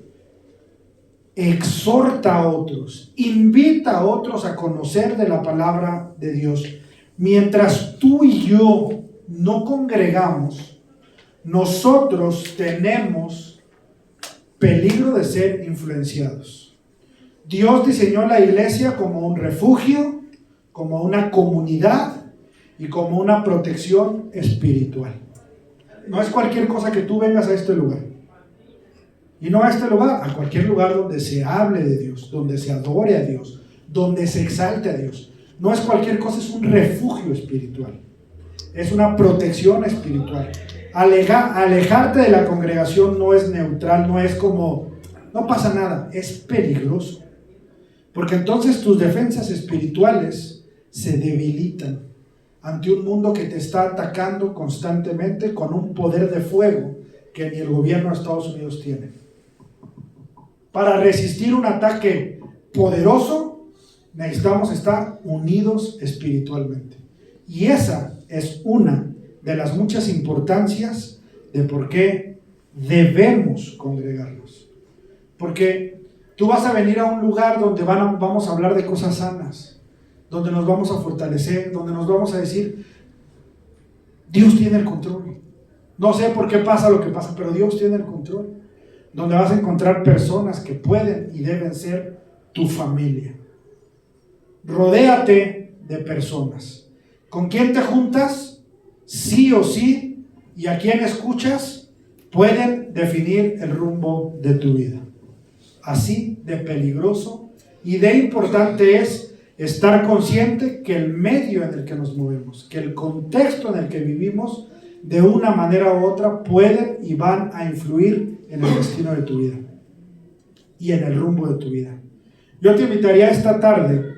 exhorta a otros, invita a otros a conocer de la palabra de Dios. Mientras tú y yo no congregamos, nosotros tenemos peligro de ser influenciados. Dios diseñó la iglesia como un refugio como una comunidad y como una protección espiritual. No es cualquier cosa que tú vengas a este lugar. Y no a este lugar, a cualquier lugar donde se hable de Dios, donde se adore a Dios, donde se exalte a Dios. No es cualquier cosa, es un refugio espiritual. Es una protección espiritual. Alejarte de la congregación no es neutral, no es como, no pasa nada, es peligroso. Porque entonces tus defensas espirituales se debilitan ante un mundo que te está atacando constantemente con un poder de fuego que ni el gobierno de Estados Unidos tiene. Para resistir un ataque poderoso, necesitamos estar unidos espiritualmente. Y esa es una de las muchas importancias de por qué debemos congregarnos. Porque tú vas a venir a un lugar donde vamos a hablar de cosas sanas, donde nos vamos a fortalecer, donde nos vamos a decir, Dios tiene el control. No sé por qué pasa lo que pasa, pero Dios tiene el control. Donde vas a encontrar personas que pueden y deben ser tu familia. Rodéate de personas. ¿Con quién te juntas? Sí o sí, y a quién escuchas, pueden definir el rumbo de tu vida. Así de peligroso y de importante es estar consciente que el medio en el que nos movemos, que el contexto en el que vivimos, de una manera u otra pueden y van a influir en el destino de tu vida y en el rumbo de tu vida. Yo te invitaría esta tarde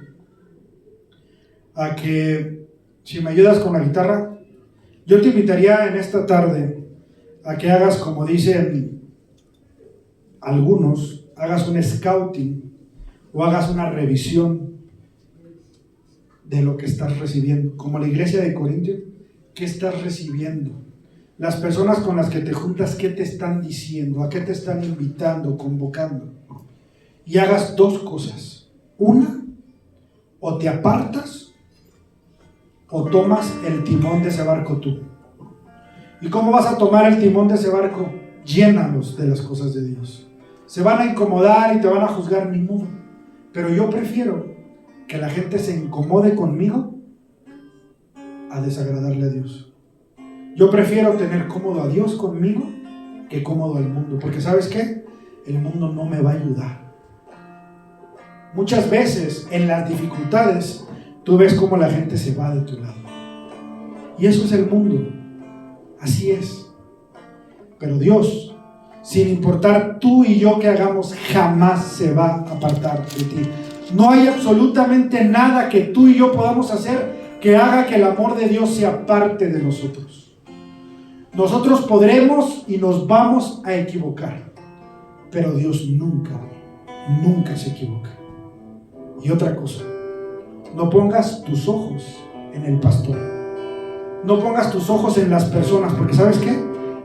a que, si me ayudas con la guitarra, yo te invitaría en esta tarde a que hagas, como dicen algunos, hagas un scouting o hagas una revisión de lo que estás recibiendo. Como la iglesia de Corintios, ¿qué estás recibiendo? Las personas con las que te juntas, ¿qué te están diciendo? ¿A qué te están invitando, convocando? Y hagas dos cosas. Una, o te apartas o tomas el timón de ese barco tú. ¿Y cómo vas a tomar el timón de ese barco? Llénalos de las cosas de Dios. Se van a incomodar y te van a juzgar, ni modo. Pero yo prefiero que la gente se incomode conmigo a desagradarle a Dios. Yo prefiero tener cómodo a Dios conmigo que cómodo al mundo. Porque ¿sabes qué? El mundo no me va a ayudar. Muchas veces en las dificultades tú ves cómo la gente se va de tu lado. Y eso es el mundo. Así es. Pero Dios, sin importar tú y yo que hagamos, jamás se va a apartar de ti. No hay absolutamente nada que tú y yo podamos hacer que haga que el amor de Dios se aparte de nosotros. Nosotros podremos y nos vamos a equivocar, pero Dios nunca se equivoca. Y otra cosa, no pongas tus ojos en el pastor. No pongas tus ojos en las personas, porque ¿sabes qué?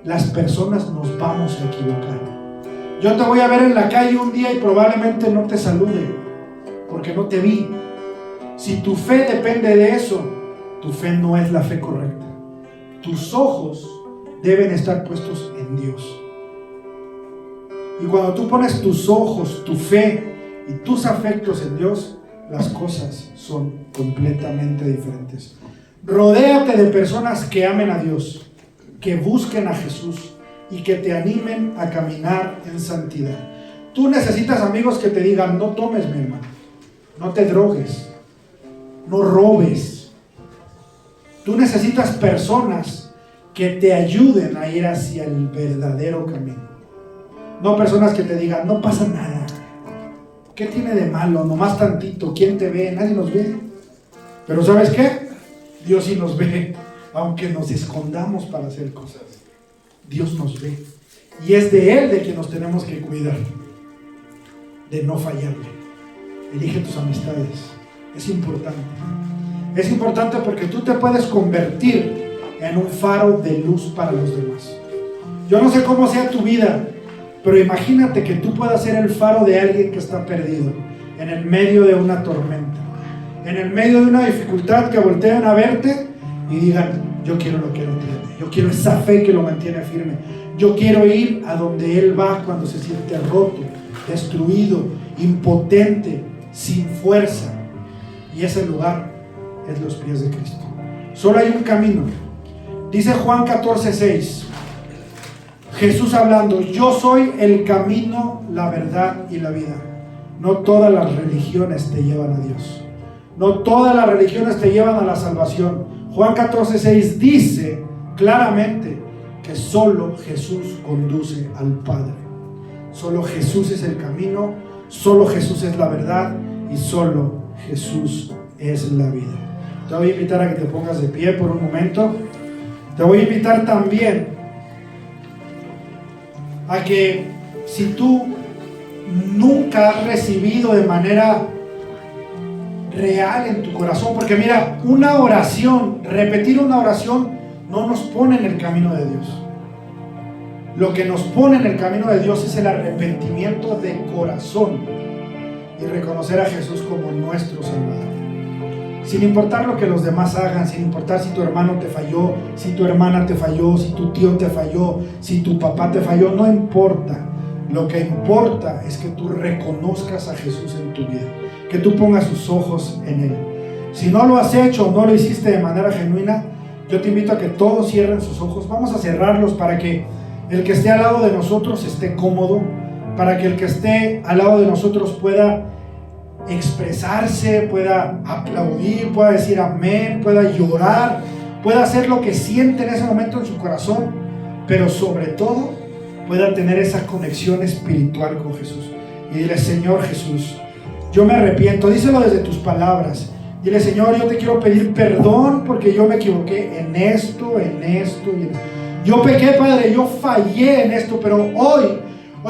Las personas nos vamos a equivocar. Yo te voy a ver en la calle un día y probablemente no te salude, porque no te vi. Si tu fe depende de eso, tu fe no es la fe correcta. Tus ojos deben estar puestos en Dios. Y cuando tú pones tus ojos, tu fe y tus afectos en Dios, las cosas son completamente diferentes. Rodéate de personas que amen a Dios, que busquen a Jesús y que te animen a caminar en santidad. Tú necesitas amigos que te digan, no tomes, mi hermano, no te drogues, no robes. Tú necesitas personas que te ayuden a ir hacia el verdadero camino. No personas que te digan, no pasa nada. ¿Qué tiene de malo? Nomás tantito. ¿Quién te ve? Nadie nos ve. Pero ¿sabes qué? Dios sí nos ve, aunque nos escondamos para hacer cosas. Dios nos ve. Y es de Él de quien nos tenemos que cuidar, de no fallarle. Elige tus amistades. Es importante. Es importante porque tú te puedes convertir en un faro de luz para los demás. Yo no sé cómo sea tu vida, pero imagínate que tú puedas ser el faro de alguien que está perdido, en el medio de una tormenta, en el medio de una dificultad, que volteen a verte y digan, yo quiero lo que Él tiene, yo quiero esa fe que lo mantiene firme, yo quiero ir a donde Él va cuando se siente roto, destruido, impotente, sin fuerza. Y ese lugar es los pies de Cristo. Solo hay un camino. Dice Juan 14:6, Jesús hablando: yo soy el camino, la verdad y la vida. No todas las religiones te llevan a Dios. No todas las religiones te llevan a la salvación. Juan 14:6 dice claramente que solo Jesús conduce al Padre. Solo Jesús es el camino, solo Jesús es la verdad y solo Jesús es la vida. Te voy a invitar a que te pongas de pie por un momento. Te voy a invitar también a que, si tú nunca has recibido de manera real en tu corazón, porque mira, una oración, repetir una oración no nos pone en el camino de Dios. Lo que nos pone en el camino de Dios es el arrepentimiento de corazón y reconocer a Jesús como nuestro Salvador. Sin importar lo que los demás hagan, sin importar si tu hermano te falló, si tu hermana te falló, si tu tío te falló, si tu papá te falló, no importa. Lo que importa es que tú reconozcas a Jesús en tu vida, que tú pongas tus ojos en Él. Si no lo has hecho o no lo hiciste de manera genuina, yo te invito a que todos cierren sus ojos. Vamos a cerrarlos para que el que esté al lado de nosotros esté cómodo, para que el que esté al lado de nosotros pueda expresarse, pueda aplaudir, pueda decir amén, pueda llorar, pueda hacer lo que siente en ese momento en su corazón, pero sobre todo pueda tener esa conexión espiritual con Jesús. Y dile: Señor Jesús, yo me arrepiento. Díselo desde tus palabras. Dile: Señor, yo te quiero pedir perdón porque yo me equivoqué en esto y en esto. Yo pequé, Padre, yo fallé en esto, pero hoy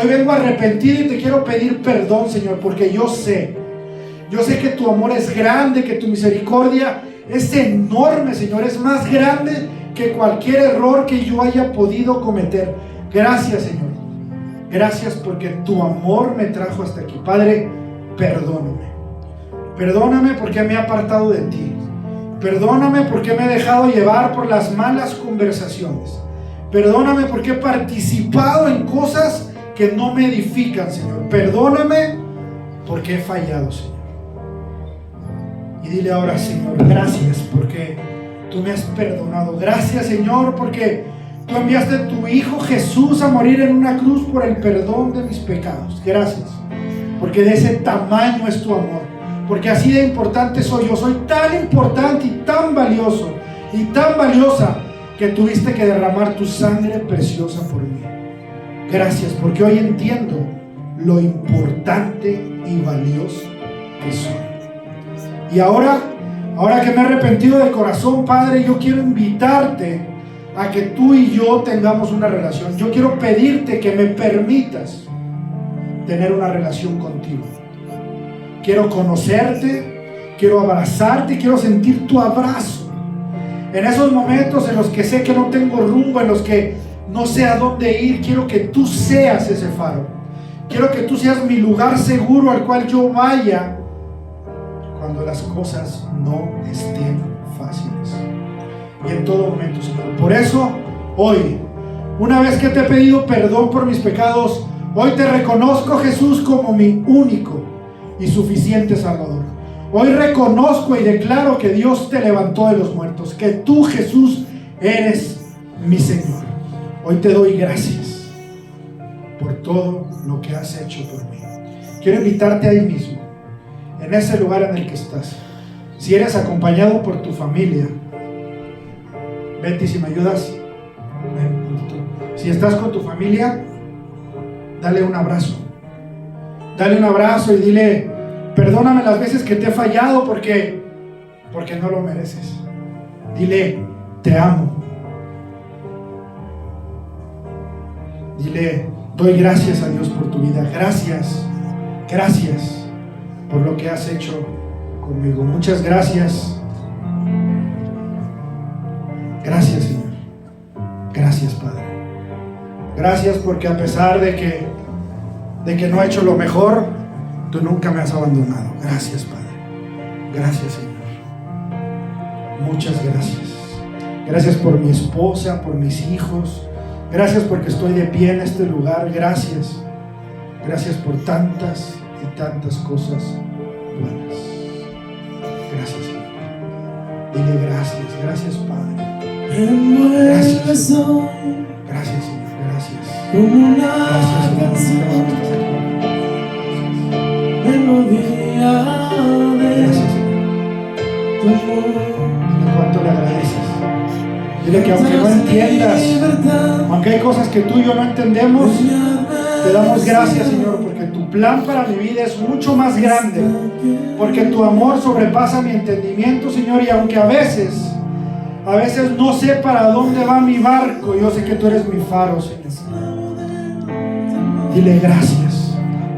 vengo arrepentido y te quiero pedir perdón, Señor, porque yo sé que tu amor es grande, que tu misericordia es enorme, Señor, es más grande que cualquier error que yo haya podido cometer. Gracias, Señor. Gracias porque tu amor me trajo hasta aquí. Padre, perdóname. Perdóname porque me he apartado de ti. Perdóname porque me he dejado llevar por las malas conversaciones. Perdóname porque he participado en cosas que no me edifican, Señor. Perdóname porque he fallado, Señor. Y dile ahora: Señor, gracias porque tú me has perdonado. Gracias, Señor, porque tú enviaste a tu Hijo Jesús a morir en una cruz por el perdón de mis pecados. Gracias, porque de ese tamaño es tu amor. Porque así de importante soy yo. Soy tan importante y tan valioso y tan valiosa que tuviste que derramar tu sangre preciosa por mí. Gracias, porque hoy entiendo lo importante y valioso que soy. Y ahora que me he arrepentido de corazón, Padre, yo quiero invitarte a que tú y yo tengamos una relación. Yo quiero pedirte que me permitas tener una relación contigo. Quiero conocerte, quiero abrazarte, quiero sentir tu abrazo. En esos momentos en los que sé que no tengo rumbo, en los que no sé a dónde ir, quiero que tú seas ese faro. Quiero que tú seas mi lugar seguro al cual yo vaya cuando las cosas no estén fáciles. Y en todo momento, Señor. Por eso, hoy, una vez que te he pedido perdón por mis pecados, hoy te reconozco, Jesús, como mi único y suficiente Salvador. Hoy reconozco y declaro que Dios te levantó de los muertos, que tú, Jesús, eres mi Señor. Hoy te doy gracias por todo lo que has hecho por mí. Quiero invitarte ahí mismo, en ese lugar en el que estás. Si eres acompañado por tu familia, Betty, si me ayudas, ven. Si estás con tu familia, dale un abrazo. Dale un abrazo y dile: perdóname las veces que te he fallado porque no lo mereces. Dile: te amo. Dile: doy gracias a Dios por tu vida. Gracias por lo que has hecho conmigo. Muchas gracias. Gracias, Señor. Gracias, Padre. Gracias porque a pesar de que no he hecho lo mejor, tú nunca me has abandonado. Gracias, Padre. Gracias, Señor. Muchas gracias. Gracias por mi esposa, por mis hijos. Gracias porque estoy de pie en este lugar. Gracias. Gracias por tantas y tantas cosas buenas. Gracias, Señor. Dile gracias, gracias Padre.
Gracias, Señor.
Gracias Señor, gracias.
Como una
Gracias Señor.
melodía
Gracias
de
Señor.
tu amor.
Dile cuánto le agradeces. Dile que aunque no entiendas, aunque hay cosas que tú y yo no entendemos, te damos gracias Señor, porque tu plan para mi vida es mucho más grande, porque tu amor sobrepasa mi entendimiento Señor, y aunque a veces no sé para dónde va mi barco, yo sé que tú eres mi faro Señor. Dile gracias.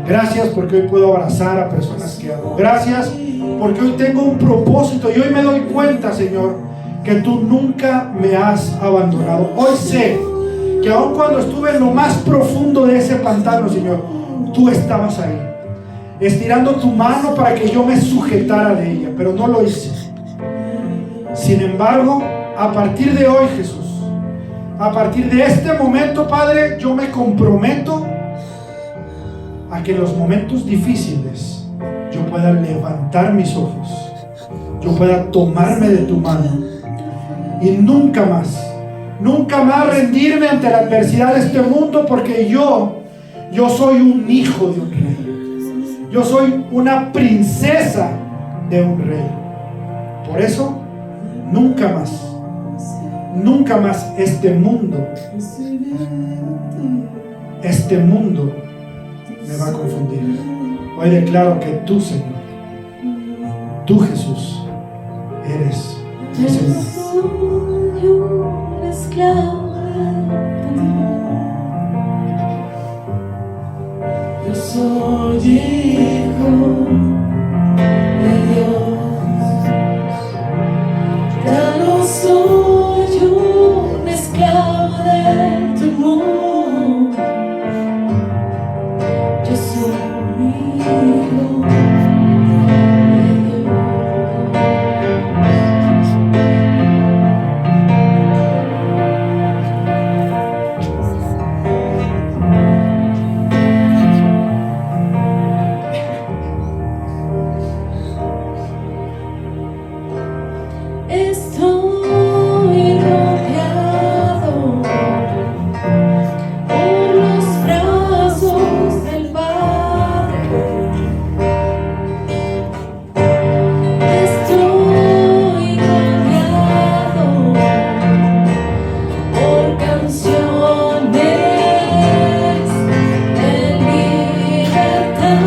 Gracias porque hoy puedo abrazar a personas que amo. Gracias porque hoy tengo un propósito y hoy me doy cuenta Señor que tú nunca me has abandonado. Hoy sé que aun cuando estuve en lo más profundo de ese pantano Señor, tú estabas ahí, estirando tu mano para que yo me sujetara de ella, pero no lo hice. Sin embargo, a partir de hoy Jesús, a partir de este momento Padre, yo me comprometo a que en los momentos difíciles yo pueda levantar mis ojos, yo pueda tomarme de tu mano y nunca más rendirme ante la adversidad de este mundo, porque yo soy un hijo de un rey, yo soy una princesa de un rey. Por eso nunca más este mundo me va a confundir. Hoy declaro que tú Señor, tú Jesús, eres mi Señor.
Soy un esclavo de ti.
Yo soy hijo de Dios.
Ya no soy un esclavo de tu amor. Yo soy hijo de Dios. Estoy rodeado por los brazos del Padre. Estoy rodeado por canciones de libertad.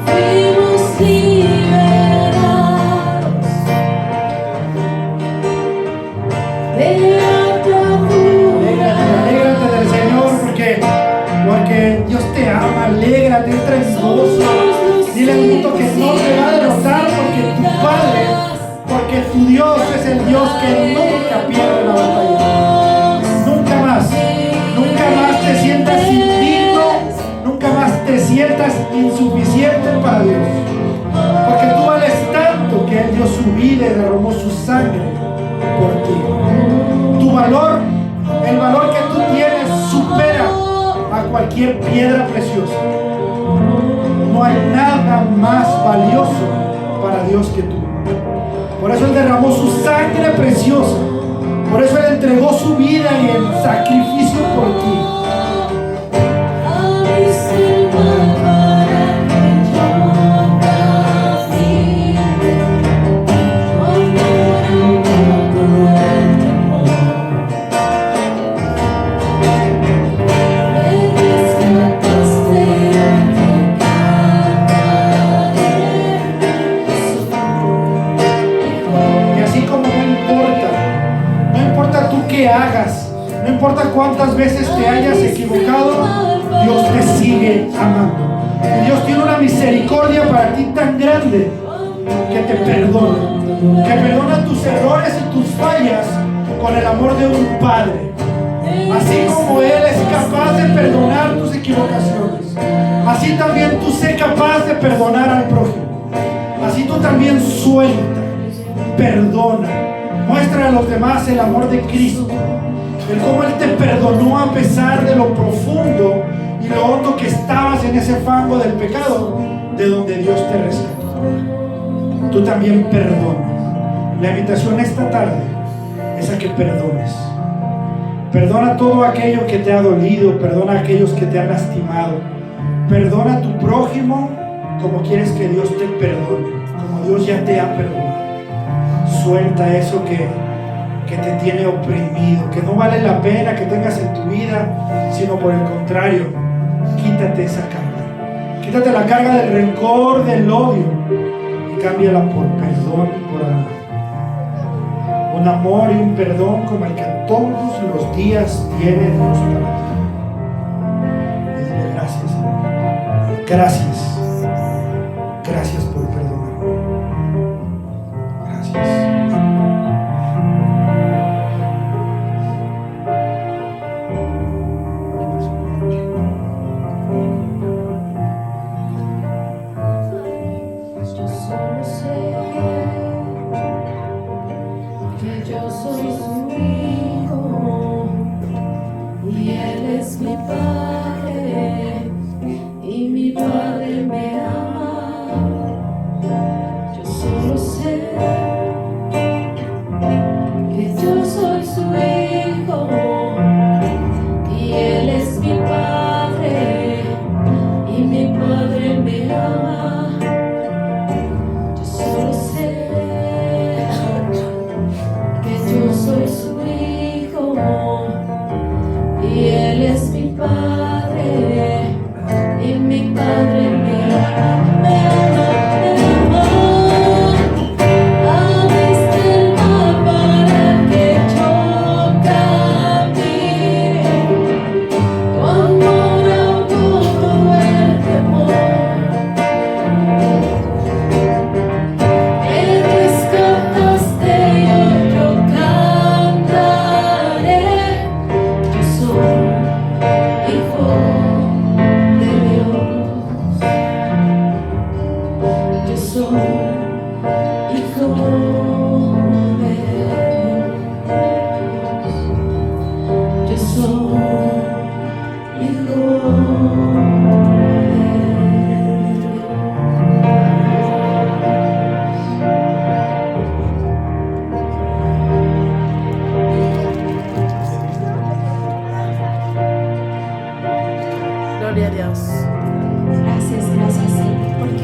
Fuimos liberados de atadura.
Alégrate del Señor porque Dios te ama. Alégrate, entra en gozo. Dile al mundo que no te va a derrotar, porque tu Padre, porque tu Dios es el Dios que nunca pierde la batalla. Nunca más te sientas indigno, nunca más te sientas insuficiente para Dios, porque tú vales tanto que Él dio su vida y derramó su sangre por ti. Tu valor, el valor que tú tienes, supera a cualquier piedra preciosa. No hay nada más valioso para Dios que tú. Por eso Él derramó su sangre preciosa. Por eso Él entregó su vida y el sacrificio por ti.
Abriste el mar para que yo camine. Honor un poco el temor. Me rescataste y te cantaré.
Y así como no importa tú qué hagas, no importa cuántas veces te hayas equivocado, Dios te sigue amando. Y Dios tiene una misericordia para ti tan grande que te perdona tus errores y tus fallas con el amor de un padre. Así como Él es capaz de perdonar tus equivocaciones, así también tú sé capaz de perdonar al prójimo. Así tú también suelta, perdona, muestra a los demás el amor de Cristo, el cómo Él te perdonó a pesar de lo profundo y lo hondo que estabas en ese fango del pecado, de donde Dios te rescató. Tú tú también perdona. La invitación esta tarde es a que perdones. Perdona todo aquello que te ha dolido, perdona a aquellos que te han lastimado. Perdona a tu prójimo como quieres que Dios te perdone, como Dios ya te ha perdonado. Suelta eso que te tiene oprimido, que no vale la pena que tengas en tu vida, sino por el contrario, quítate esa carga. Quítate la carga del rencor, del odio, y cámbiala por perdón y por amor. Un amor y un perdón como el que todos los días tiene Dios para ti. Y dile gracias, Señor. Gracias. Gracias por perdonarme. Gracias.
Yo solo sé que yo soy su hijo y él es mi padre y mi padre me ama. Yo solo sé que yo soy su hijo y él es mi padre y mi padre me ama. Yo solo sé que yo soy su hijo y él es mi padre y mi padre me ama, me ama, me ama. Abriste el mar para que yo camine, tu amor ahogó todo el temor. Me rescataste y hoy yo cantaré. Yo soy hijo de Dios. Yo soy hijo de Dios. Yo soy hijo de Dios.
Gloria a Dios.